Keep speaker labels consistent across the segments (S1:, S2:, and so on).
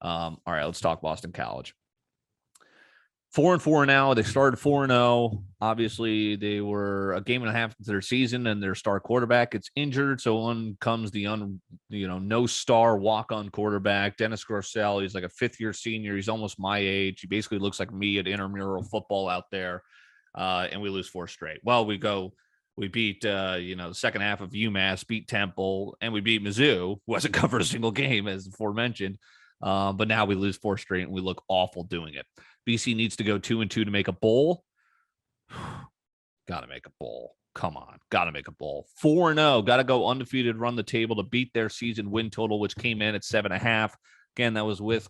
S1: All right, let's talk Boston College. 4-4 now. They started 4-0. Obviously, they were a game and a half into their season, and their star quarterback gets injured. So on comes the no star walk-on quarterback, Dennis Grosel. He's like a fifth-year senior. He's almost my age. He basically looks like me at intramural football out there, and we lose 4 straight. Well, we beat the second half of UMass, beat Temple, and we beat Mizzou, who hasn't covered a single game, as aforementioned. But now we lose 4 straight, and we look awful doing it. BC needs to go 2-2 to make a bowl. Got to make a bowl. Come on. Got to make a bowl. 4-0. Got to go undefeated, run the table to beat their season win total, which came in at 7.5. Again, that was with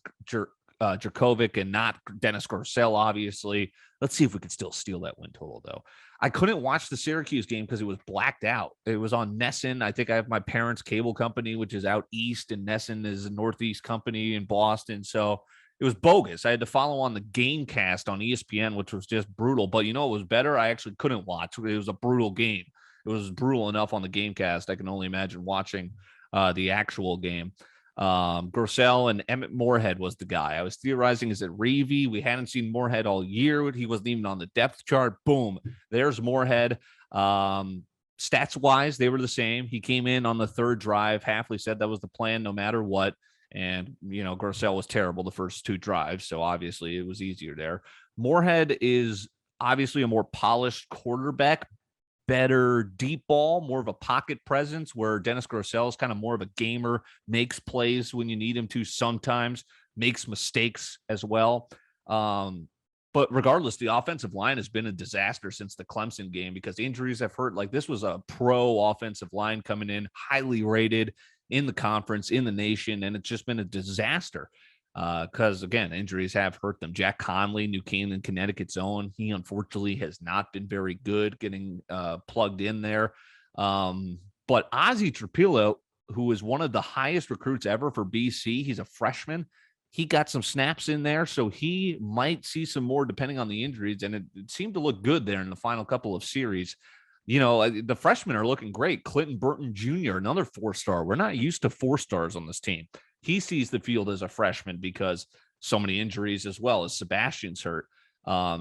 S1: Jerkovic and not Dennis Grosel, obviously. Let's see if we can still steal that win total, though. I couldn't watch the Syracuse game because it was blacked out. It was on Nesson. I think I have my parents' cable company, which is out east, and Nesson is a northeast company in Boston. So it was bogus. I had to follow on the Gamecast on ESPN, which was just brutal. But it was better? I actually couldn't watch. It was a brutal game. It was brutal enough on the Gamecast. I can only imagine watching the actual game. Grosel and Emmett Morehead was the guy. I was theorizing, is it Ravy? We hadn't seen Morehead all year. He wasn't even on the depth chart. Boom. There's Morehead. Stats-wise, they were the same. He came in on the third drive. Hafley said that was the plan no matter what. And, Grosel was terrible the first 2 drives, so obviously it was easier there. Morehead is obviously a more polished quarterback, better deep ball, more of a pocket presence, where Dennis Grosel is kind of more of a gamer, makes plays when you need him to sometimes, makes mistakes as well. But regardless, the offensive line has been a disaster since the Clemson game because injuries have hurt. Like, this was a pro offensive line coming in, highly rated in the conference, in the nation, and it's just been a disaster because, again, injuries have hurt them. Jack Conley, New Canaan, Connecticut's own, he unfortunately has not been very good getting plugged in there. But Ozzy Trapilo, who is one of the highest recruits ever for BC, he's a freshman. He got some snaps in there, so he might see some more depending on the injuries, and it seemed to look good there in the final couple of series. The freshmen are looking great. Clinton Burton Jr., another 4-star. We're not used to 4-stars on this team. He sees the field as a freshman because so many injuries, as well as Sebastian's hurt.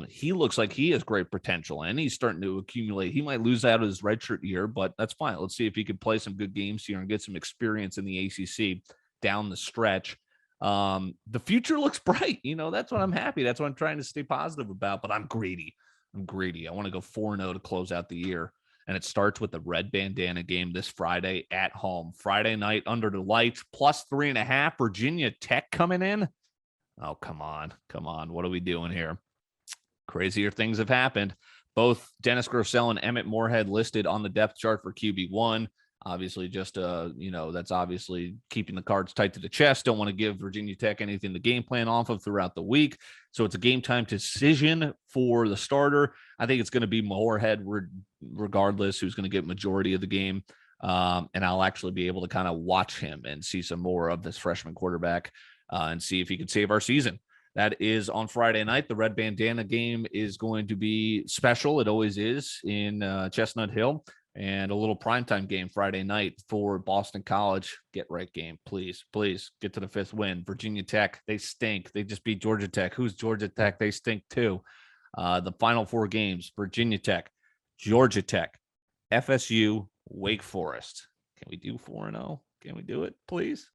S1: He looks like he has great potential, and he's starting to accumulate. He might lose out his redshirt year, but that's fine. Let's see if he can play some good games here and get some experience in the ACC down the stretch. The future looks bright. That's what I'm happy. That's what I'm trying to stay positive about, but I'm greedy. I want to go 4-0 to close out the year. And it starts with the red bandana game this Friday at home. Friday night under the lights, plus 3.5. Virginia Tech coming in. Oh, come on. What are we doing here? Crazier things have happened. Both Dennis Grosel and Emmett Morehead listed on the depth chart for QB1. Obviously, just that's obviously keeping the cards tight to the chest. Don't want to give Virginia Tech anything to game plan off of throughout the week. So it's a game time decision for the starter. I think it's going to be Morehead, regardless, who's going to get majority of the game. And I'll actually be able to kind of watch him and see some more of this freshman quarterback and see if he can save our season. That is on Friday night. The red bandana game is going to be special. It always is in Chestnut Hill. And a little primetime game Friday night for Boston College. Get right game, please get to the 5th win. Virginia Tech, they stink. They just beat Georgia Tech. Who's Georgia Tech? They stink too. The final 4 games: Virginia Tech, Georgia Tech, FSU, Wake Forest. Can we do 4-0? Can we do it, please?